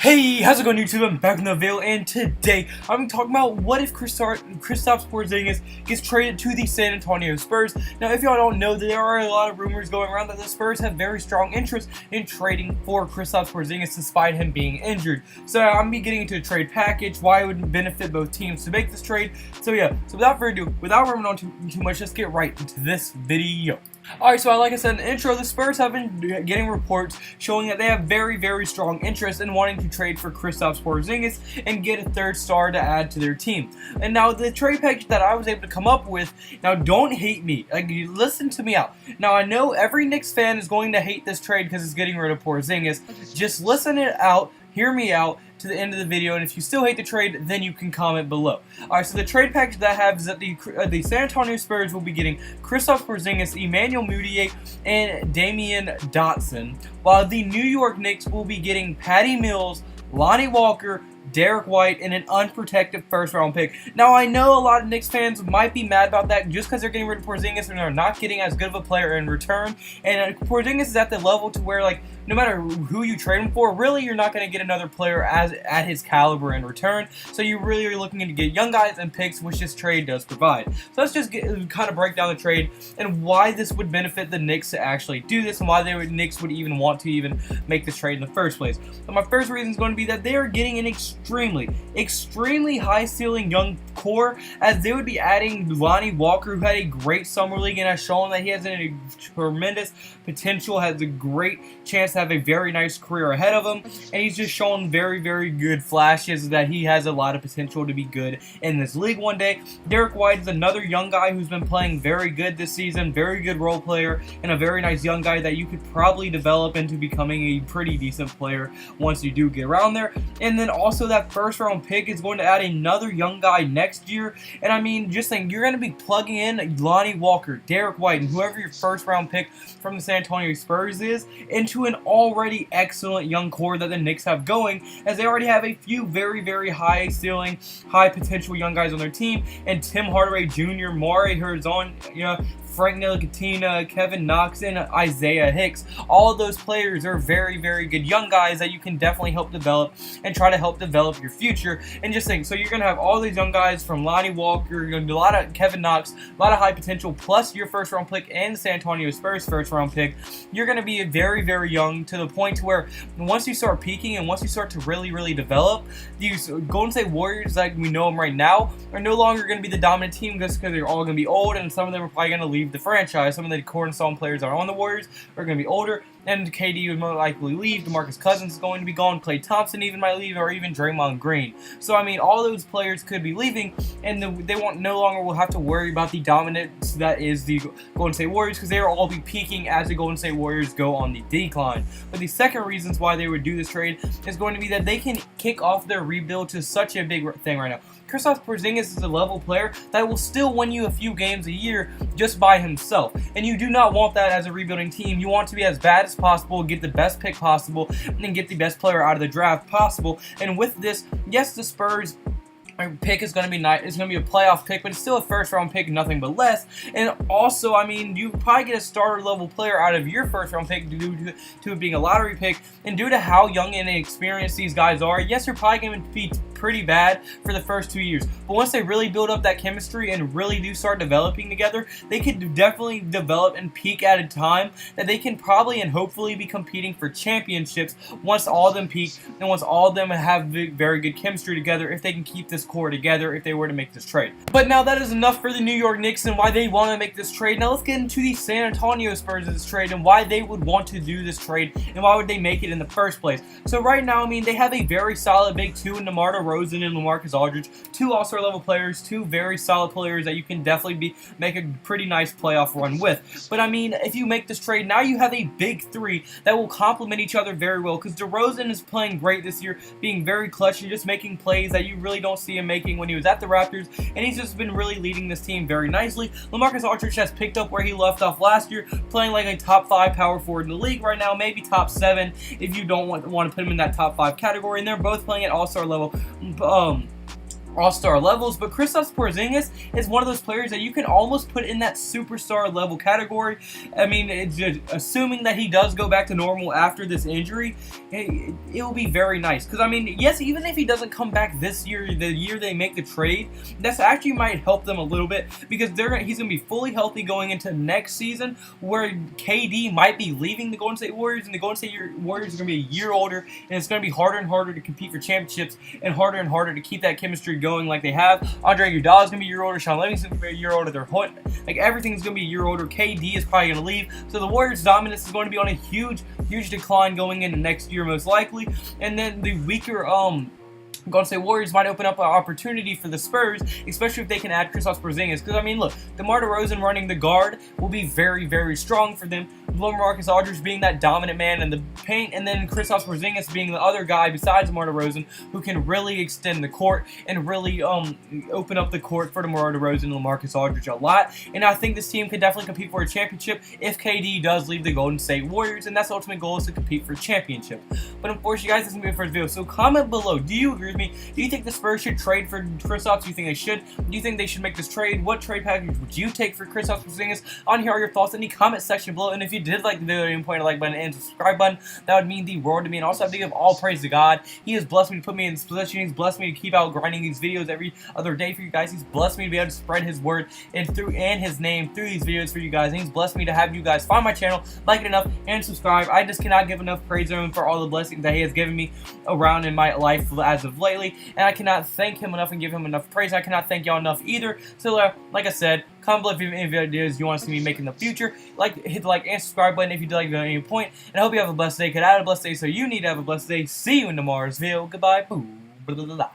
Hey, how's it going, YouTube? I'm back in the video, and today I'm talking about what if Kristaps Porzingis gets traded to the San Antonio Spurs. Now, if y'all don't know, there are a lot of rumors going around that the Spurs have very strong interest in trading for Kristaps Porzingis despite him being injured. So I'm gonna be getting into a trade package, why it would benefit both teams to make this trade. So without further ado, without rambling on too much, let's get right into this video. Alright, so like I said in the intro, the Spurs have been getting reports showing that they have very strong interest in wanting to trade for Kristaps Porzingis and get a third star to add to their team. And now the trade package that I was able to come up with, now don't hate me, like, listen to me out. Now I know every Knicks fan is going to hate this trade because it's getting rid of Porzingis. Just listen it out, hear me out to the end of the video, and if you still hate the trade, then you can comment below. Alright, so the trade package that I have is that the San Antonio Spurs will be getting Kristaps Porzingis, Emmanuel Mudiay, and Damian Dotson, while the New York Knicks will be getting Patty Mills, Lonnie Walker, Derek White, and an unprotected first-round pick. Now, I know a lot of Knicks fans might be mad about that just because they're getting rid of Porzingis and they're not getting as good of a player in return. And Porzingis is at the level to where, like, no matter who you trade him for, really you're not going to get another player at his caliber in return. So you really are looking to get young guys and picks, which this trade does provide. So let's just kind of break down the trade and why this would benefit the Knicks to actually do this and why the Knicks would even want to even make this trade in the first place. So my first reason is going to be that they are getting an extremely high ceiling young core, as they would be adding Lonnie Walker, who had a great summer league and has shown that he has a tremendous potential, has a great chance to have a very nice career ahead of him, and he's just shown very good flashes that he has a lot of potential to be good in this league one day. Derek White is another young guy who's been playing very good this season, very good role player, and a very nice young guy that you could probably develop into becoming a pretty decent player once you do get around there. And then also that first round pick is going to add another young guy next year, and I mean, just think, you're going to be plugging in Lonnie Walker, Derek White, and whoever your first round pick from the San Antonio Spurs is into an already excellent young core that the Knicks have going, as they already have a few very high ceiling, high potential young guys on their team, and Tim Hardaway Jr., Mari Herzon, Frank Ntilikina, Kevin Knox, and Isaiah Hicks. All of those players are very good young guys that you can definitely help develop and try to help develop your future. And just think, so you're going to have all these young guys from Lonnie Walker, you're going to do a lot of Kevin Knox, a lot of high potential, plus your first round pick and the San Antonio Spurs first round pick. You're going to be very young, to the point to where once you start peaking and once you start to really develop, these Golden State Warriors, like we know them right now, are no longer going to be the dominant team just because they're all going to be old, and some of them are probably going to leave the franchise. Some of the cornerstone players that are on the Warriors are going to be older, and KD would more likely leave. DeMarcus Cousins is going to be gone. Klay Thompson even might leave, or even Draymond Green. So I mean, all those players could be leaving, and they no longer will have to worry about the dominance that is the Golden State Warriors, because they will all be peaking as the Golden State Warriors go on the decline. But the second reasons why they would do this trade is going to be that they can kick off their rebuild to such a big thing right now. Kristaps Porzingis is a level player that will still win you a few games a year just by himself. And you do not want that as a rebuilding team. You want to be as bad as possible, get the best pick possible, and get the best player out of the draft possible. And with this, yes, the Spurs pick is going to be nice. It's going to be a playoff pick, but it's still a first round pick, nothing but less. And also, I mean, you probably get a starter level player out of your first round pick due to it being a lottery pick, and due to how young and inexperienced these guys are. Yes, you're probably going to be pretty bad for the first 2 years, but once they really build up that chemistry and really do start developing together, they could definitely develop and peak at a time that they can probably and hopefully be competing for championships once all of them peak and once all of them have very good chemistry together, if they can keep this core together, if they were to make this trade. But now that is enough for the New York Knicks and why they want to make this trade. Now let's get into the San Antonio Spurs' trade and why they would want to do this trade and why would they make it in the first place. So right now, I mean, they have a very solid big two in DeMar DeRozan and LaMarcus Aldridge, two all-star level players, two very solid players that you can definitely make a pretty nice playoff run with. But I mean, if you make this trade, now you have a big three that will complement each other very well, because DeRozan is playing great this year, being very clutch and just making plays that you really don't see him making when he was at the Raptors, and he's just been really leading this team very nicely. LaMarcus Aldridge has picked up where he left off last year, playing like a top 5 power forward in the league right now, maybe top 7 if you don't want to put him in that top 5 category, and they're both playing at all-star level. all-star levels, but Kristaps Porzingis is one of those players that you can almost put in that superstar level category. I mean, it's just, assuming that he does go back to normal after this injury, it'll be very nice. Because, I mean, yes, even if he doesn't come back this year, the year they make the trade, that's actually might help them a little bit, because he's going to be fully healthy going into next season, where KD might be leaving the Golden State Warriors, and the Golden State Warriors are going to be a year older, and it's going to be harder and harder to compete for championships, and harder to keep that chemistry going like they have. Andre Iguodala is going to be a year older. Sean Livingston is going to be a year older. Like, everything's going to be a year older. KD is probably going to leave. So the Warriors' dominance is going to be on a huge decline going into next year, most likely. And then the weaker Golden State Warriors might open up an opportunity for the Spurs, especially if they can add Kristaps Porzingis. Because, I mean, look, DeMar DeRozan running the guard will be very, very strong for them. LaMarcus Aldridge being that dominant man in the paint, and then Kristaps Porzingis being the other guy besides DeMar DeRozan who can really extend the court and really open up the court for DeMar DeRozan and LaMarcus Aldridge a lot. And I think this team could definitely compete for a championship if KD does leave the Golden State Warriors, and that's the ultimate goal, is to compete for a championship. But unfortunately, guys, this is going to be the first video. So comment below. Do you agree with me? Do you think the Spurs should trade for Kristaps? Do you think they should? Do you think they should make this trade? What trade package would you take for Kristaps Porzingis? On here are your thoughts in the comment section below. And if you did like the video, you can point a like button and subscribe button. That would mean the world to me. And also, I have to give all praise to God. He has blessed me to put me in this position. He's blessed me to keep out grinding these videos every other day for you guys. He's blessed me to be able to spread His word and His name through these videos for you guys. And He's blessed me to have you guys find my channel, like it enough, and subscribe. I just cannot give enough praise to Him for all the blessings that He has given me around in my life as of lately. And I cannot thank Him enough and give Him enough praise. I cannot thank y'all enough either. So, like I said, comment below if you have any videos you want to see me make in the future. Hit the like and subscribe button if you did like the video at any point. And I hope you have a blessed day. Because I had a blessed day, so you need to have a blessed day. See you in tomorrow's video. Goodbye. Boo. Blah, blah, blah, blah.